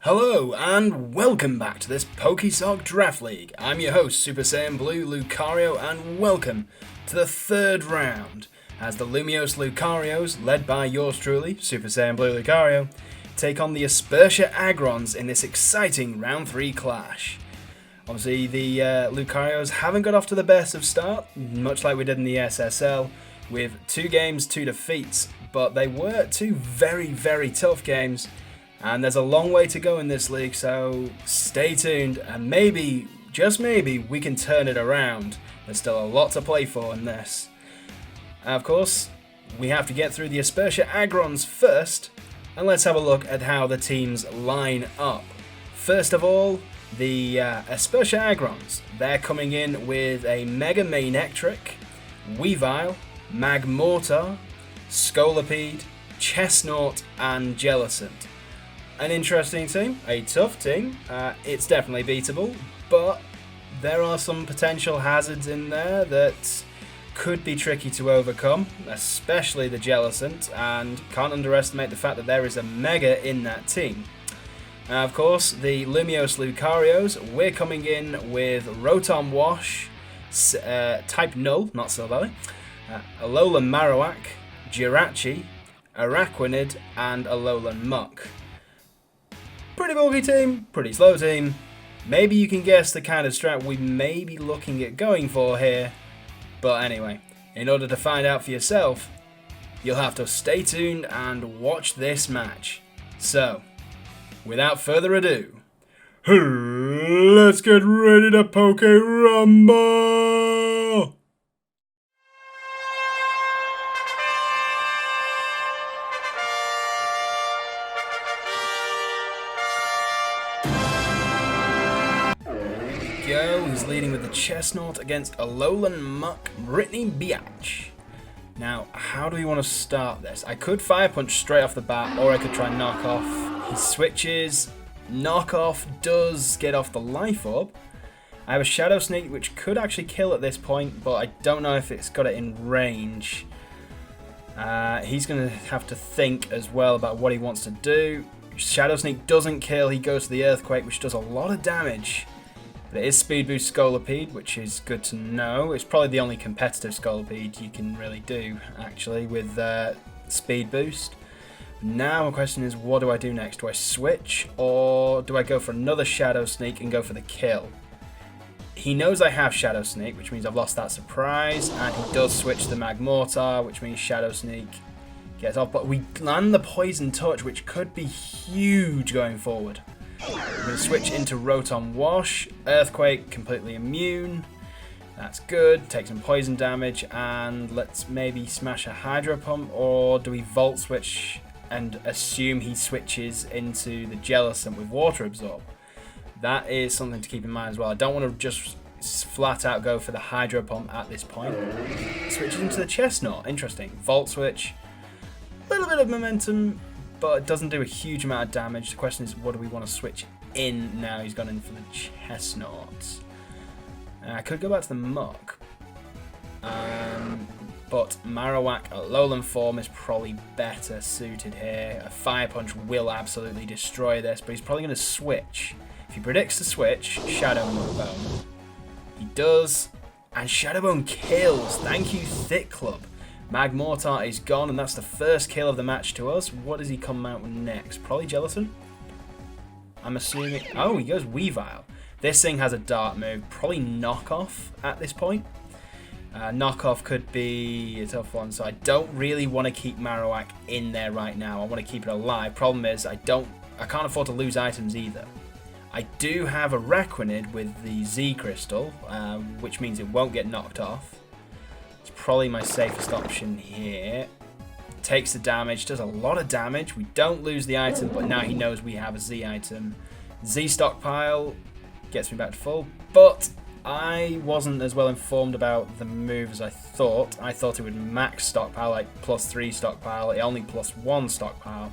Hello and welcome back to this Pokesoc Draft League. I'm your host, Super Saiyan Blue Lucario, and welcome to the third round as the Lumiose Lucarios, led by yours truly, Super Saiyan Blue Lucario, take on the Aspertia Aggrons in this exciting round 3 clash. Obviously, the Lucarios haven't got off to the best of start, much like we did in the SSL, with 2 games, 2 defeats, but they were 2 very tough games. And there's a long way to go in this league, so stay tuned and maybe, just maybe, we can turn it around. There's still a lot to play for in this. Of course, we have to get through the Aspertia Aggrons first, and let's have a look at how the teams line up. First of all, the Aspertia Aggrons. They're coming in with a Mega Manectric, Weavile, Magmortar, Scolipede, Chestnut, and Jellicent. An interesting team, a tough team, it's definitely beatable, but there are some potential hazards in there that could be tricky to overcome, especially the Jellicent, and can't underestimate the fact that there is a Mega in that team. Of course, the Lumiose Lucarios, we're coming in with Rotom Wash, Type Null, not Silvally, Alolan Marowak, Jirachi, Araquanid, and Alolan Muck. Pretty bulky team, pretty slow team. Maybe you can guess the kind of strat we may be looking at going for here. But anyway, in order to find out for yourself, you'll have to stay tuned and watch this match. So, without further ado, let's get ready to Poke Rumble! He's leading with the Chestnut against Alolan Muck, Brittany Biatch. Now, how do we want to start this? I could Fire Punch straight off the bat, or I could try Knock Off. He switches. Knock Off does get off the Life Orb. I have a Shadow Sneak, which could actually kill at this point, but I don't know if it's got it in range. He's going to have to think as well about what he wants to do. Shadow Sneak doesn't kill. He goes to the Earthquake, which does a lot of damage. It is Speed Boost Scolipede, which is good to know. It's probably the only competitive Scolipede you can really do, actually, with Speed Boost. Now the question is, what do I do next? Do I switch, or do I go for another Shadow Sneak and go for the kill? He knows I have Shadow Sneak, which means I've lost that surprise, and he does switch the Magmortar, which means Shadow Sneak gets off. But we land the Poison Touch, which could be huge going forward. We're going to switch into Rotom Wash. Earthquake, completely immune. That's good. Take some poison damage. And let's maybe smash a Hydro Pump. Or do we Volt Switch and assume he switches into the Jellicent with Water Absorb? That is something to keep in mind as well. I don't want to just flat out go for the Hydro Pump at this point. Switches into the Chestnut. Interesting. Volt Switch. A little bit of momentum, but it doesn't do a huge amount of damage. The question is, what do we want to switch in now? He's gone in for the Chestnut. I could go back to the Muck. But Marowak Alolan form is probably better suited here. A Fire Punch will absolutely destroy this, but he's probably going to switch. If he predicts to switch, Shadow Bone. He does, and Shadow Bone kills. Thank you, Thick Club. Magmortar is gone, and that's the first kill of the match to us. What does he come out with next? Probably Jellicent? I'm assuming... Oh, he goes Weavile. This thing has a dart move. Probably Knock Off at this point. Knock Off could be a tough one, so I don't really want to keep Marowak in there right now. I want to keep it alive. Problem is, I can't afford to lose items either. I do have a Araquanid with the Z Crystal, which means it won't get knocked off. It's probably my safest option here. Takes the damage, does a lot of damage. We don't lose the item, but now he knows we have a Z item. Z Stockpile gets me back to full, but I wasn't as well informed about the move as I thought. I thought it would max stockpile, like +3 stockpile. It only +1 stockpile.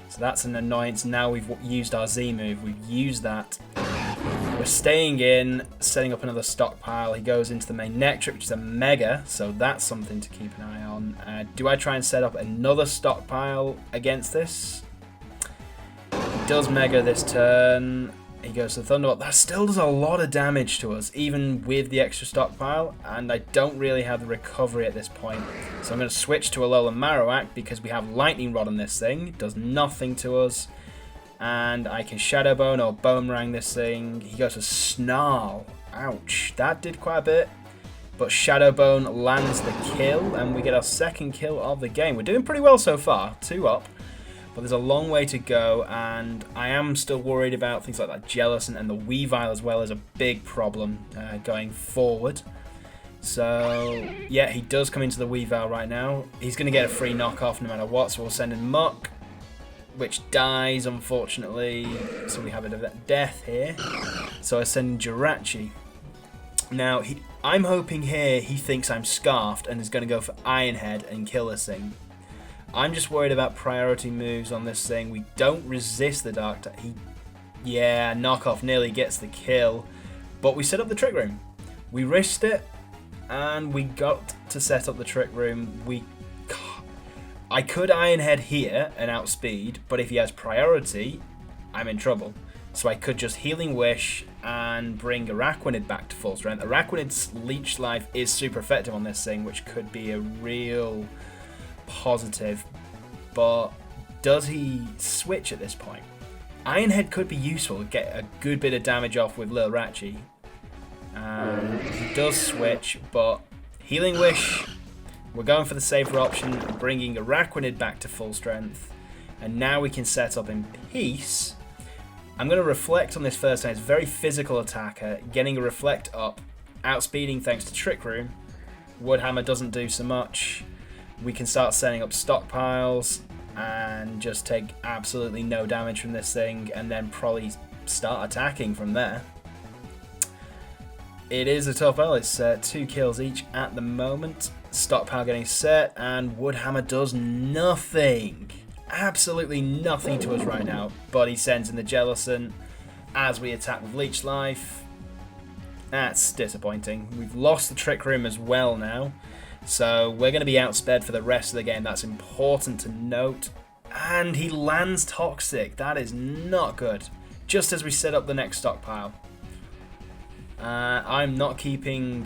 So that's an annoyance. Now we've used our Z move. We've used that. We're staying in, setting up another stockpile. He goes into the Manectric, which is a Mega, so that's something to keep an eye on. Do I try and set up another stockpile against this? does Mega this turn. He goes to Thunderbolt. That still does a lot of damage to us, even with the extra stockpile, and I don't really have the recovery at this point. So I'm going to switch to Alolan Marowak because we have Lightning Rod on this thing. It does nothing to us. And I can Shadow Bone or Boomerang this thing. He goes to Snarl. Ouch. That did quite a bit. But Shadow Bone lands the kill, and we get our second kill of the game. We're doing pretty well so far. 2 up. But there's a long way to go, and I am still worried about things like that Jellicent, and the Weavile as well is a big problem going forward. So, yeah, he does come into the Weavile right now. He's going to get a free knockoff no matter what, so we'll send in Muck, which dies, unfortunately. So we have a death here. So I send in Jirachi. Now, I'm hoping here he thinks I'm Scarfed and is going to go for Iron Head and kill this thing. I'm just worried about priority moves on this thing. We don't resist the Dark type. Yeah, knockoff nearly gets the kill. But we set up the Trick Room. We risked it, and we got to set up the Trick Room. I could Iron Head here and outspeed, but if he has priority, I'm in trouble. So I could just Healing Wish and bring Araquanid back to full strength. Araquanid's Leech Life is super effective on this thing, which could be a real positive, but does he switch at this point? Iron Head could be useful, get a good bit of damage off with Lil Ratchy. He does switch, but Healing Wish, we're going for the safer option, bringing Araquanid back to full strength, and now we can set up in peace. I'm going to Reflect on this first time. It's a very physical attacker, getting a Reflect up, outspeeding thanks to Trick Room. Woodhammer doesn't do so much. We can start setting up stockpiles and just take absolutely no damage from this thing, and then probably start attacking from there. It is a tough battle. It's 2 kills each at the moment. Stockpile getting set, and Woodhammer does nothing. Absolutely nothing to us right now. But he sends in the Jellicent as we attack with Leech Life. That's disappointing. We've lost the Trick Room as well now. So we're going to be outsped for the rest of the game. That's important to note. And he lands Toxic. That is not good. Just as we set up the next stockpile. I'm not keeping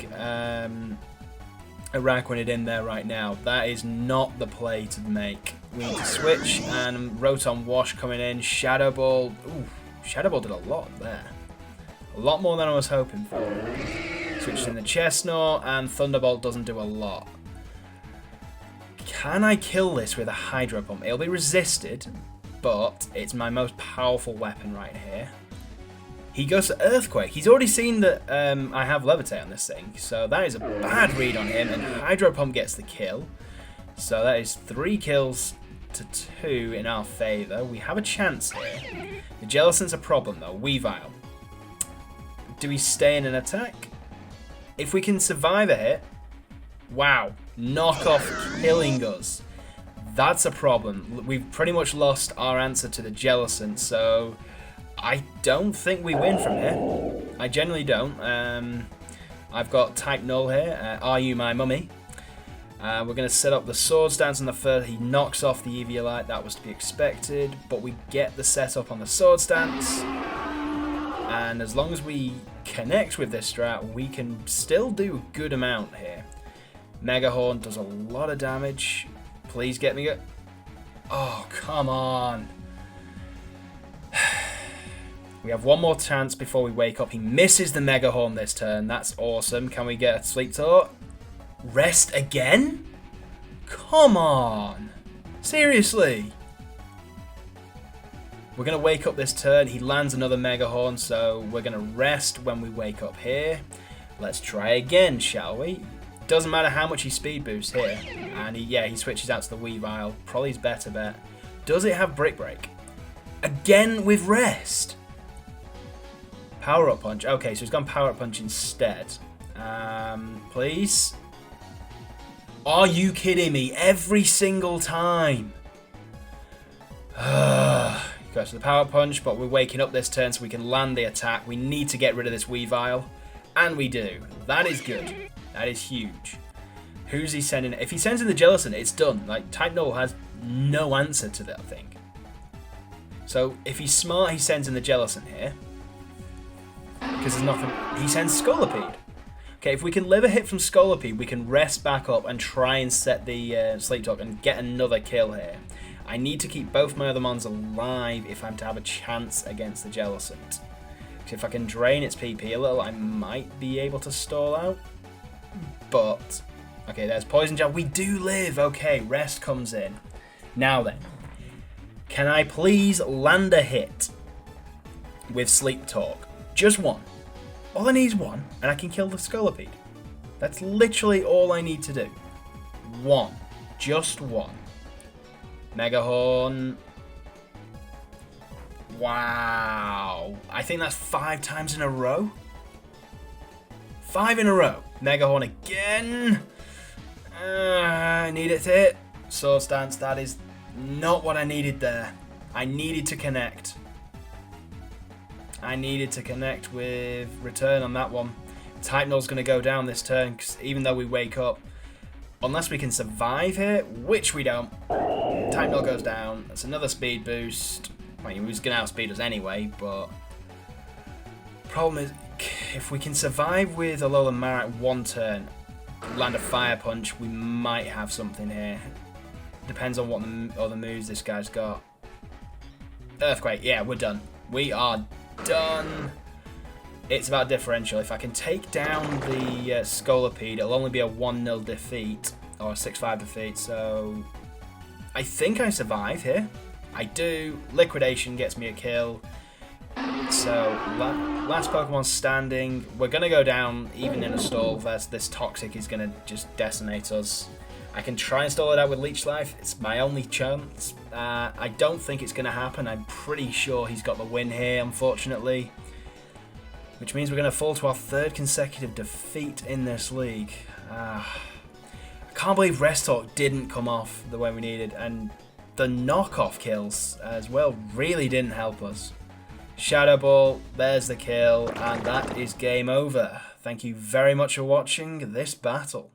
Araquanid in there right now. That is not the play to make. We need to switch, and Rotom Wash coming in. Shadow Ball. Ooh, Shadow Ball did a lot there. A lot more than I was hoping for. Switches in the Chestnut, and Thunderbolt doesn't do a lot. Can I kill this with a Hydro Pump? It'll be resisted, but it's my most powerful weapon right here. He goes to Earthquake. He's already seen that I have Levitate on this thing, so that is a bad read on him, and Hydro Pump gets the kill. So that is 3 kills to 2 in our favour. We have a chance here. The Jellicent's a problem, though. Weavile. Do we stay in an attack? If we can survive a hit, wow, knockoff killing us. That's a problem. We've pretty much lost our answer to the Jellicent, so I don't think we win from here. I generally don't. I've got Type Null here. Are you my mummy? We're going to set up the Swords Dance on the first. He knocks off the Eviolite. That was to be expected, but we get the setup on the Swords Dance. And as long as we connect with this strat, we can still do a good amount here. Mega Horn does a lot of damage. Please get me. Oh, come on. We have one more chance before we wake up. He misses the Mega Horn this turn. That's awesome. Can we get a Sleep Talk? Rest again? Come on. Seriously. We're going to wake up this turn. He lands another Mega Horn, so we're going to rest when we wake up here. Let's try again, shall we? Doesn't matter how much he speed boosts here. And he switches out to the Weavile. Probably his better bet. Does it have Brick Break? Again with rest. Power Up Punch. Okay, so he's gone Power Up Punch instead. Please. Are you kidding me? Every single time. Goes to the Power Punch, but we're waking up this turn so we can land the attack. We need to get rid of this Weavile. And we do. That is good. That is huge. Who's he sending? If he sends in the Jellicent, it's done. Like, Type Null has no answer to that thing. So if he's smart, he sends in the Jellicent here. Because there's nothing... He sends Scolipede. Okay, if we can live a hit from Scolipede, we can rest back up and try and set the Sleep Talk and get another kill here. I need to keep both my other mons alive if I'm to have a chance against the Jellicent. If I can drain its PP a little, I might be able to stall out. But, okay, there's Poison Jab. We do live. Okay, rest comes in. Now then, can I please land a hit with Sleep Talk? Just one. All I need is one, and I can kill the Scolipede. That's literally all I need to do. One. Just one. Mega Horn. Wow. I think that's 5 times in a row. 5 in a row. Mega Horn again. I need it to hit. Swords Dance, that is not what I needed there. I needed to connect. I needed to connect with Return on that one. Type Null's going to go down this turn, because even though we wake up, unless we can survive here, which we don't, Type Null goes down. That's another speed boost. I mean, he was going to outspeed us anyway, but problem is, if we can survive with Alolan Marat one turn, land a Fire Punch, we might have something here. Depends on what the other moves this guy's got. Earthquake, yeah, we're done. We are done. It's about differential. If I can take down the Scolipede, it'll only be a 1-0 defeat, or a 6-5 defeat, so I think I survive here. I do. Liquidation gets me a kill. So, last Pokemon standing. We're going to go down even in a stall. This Toxic is going to just decimate us. I can try and stall it out with Leech Life. It's my only chance. I don't think it's going to happen. I'm pretty sure he's got the win here, unfortunately. Which means we're going to fall to our 3rd consecutive defeat in this league. I can't believe Rest Talk didn't come off the way we needed. And the knockoff kills as well really didn't help us. Shadow Ball, there's the kill, and that is game over. Thank you very much for watching this battle.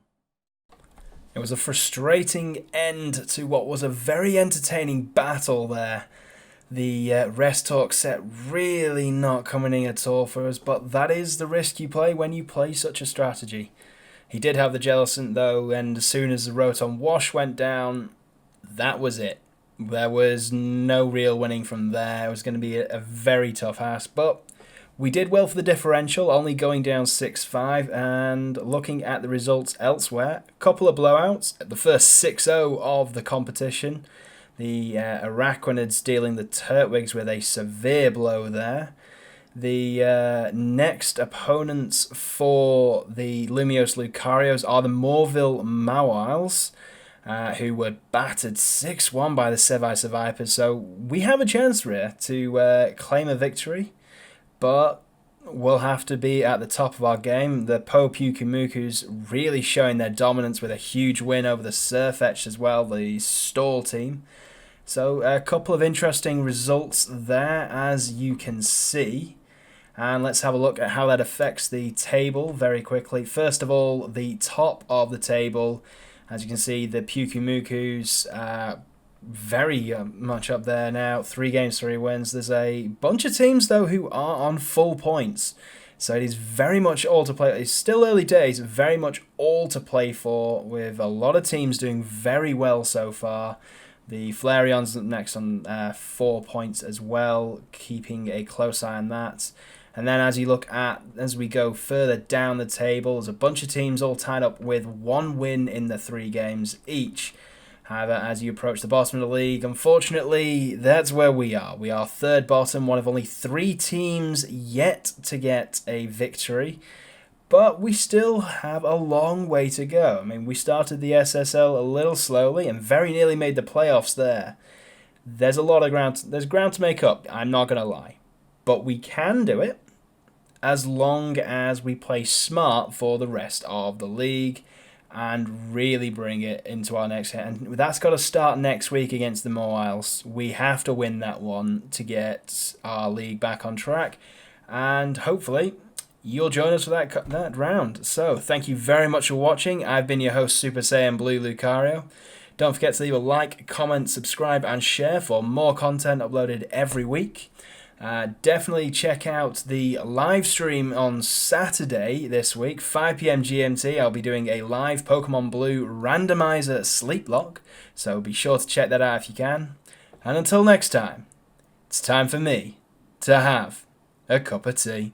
It was a frustrating end to what was a very entertaining battle there. The Rest Talk set really not coming in at all for us, but that is the risk you play when you play such a strategy. He did have the Jellicent though, and as soon as the Rotom Wash went down, that was it. There was no real winning from there. It was going to be a very tough ask, but we did well for the differential, only going down 6-5, and looking at the results elsewhere, a couple of blowouts. The first 6-0 of the competition, the Araquanids dealing the Turtwigs with a severe blow there. The next opponents for the Lumiose Lucarios are the Morville Mawiles, who were battered 6-1 by the Seviper. So we have a chance here to claim a victory, but we'll have to be at the top of our game. The Pukumukus really showing their dominance with a huge win over the Sirfetch'd as well, the Stall team. So a couple of interesting results there, as you can see. And let's have a look at how that affects the table very quickly. First of all, the top of the table. As you can see, the Pukumukus very much up there now. 3 games, 3 wins. There's a bunch of teams, though, who are on full points. So it is very much all to play. It's still early days, very much all to play for, with a lot of teams doing very well so far. The Flareon's next on 4 points as well, keeping a close eye on that. And then as we go further down the table, there's a bunch of teams all tied up with 1 win in the 3 games each. However, as you approach the bottom of the league, unfortunately, that's where we are. We are 3rd bottom, one of only 3 teams yet to get a victory. But we still have a long way to go. I mean, we started the SSL a little slowly and very nearly made the playoffs there. There's a lot of ground. There's ground to make up, I'm not going to lie. But we can do it as long as we play smart for the rest of the league and really bring it into our next hit. And that's got to start next week against the Mawiles. We have to win that one to get our league back on track. And hopefully you'll join us for that round. So thank you very much for watching. I've been your host, Super Saiyan Blue Lucario. Don't forget to leave a like, comment, subscribe and share for more content uploaded every week. Definitely check out the live stream on Saturday this week, 5 PM GMT. I'll be doing a live Pokemon Blue randomizer sleep lock, so be sure to check that out if you can. And until next time, it's time for me to have a cup of tea.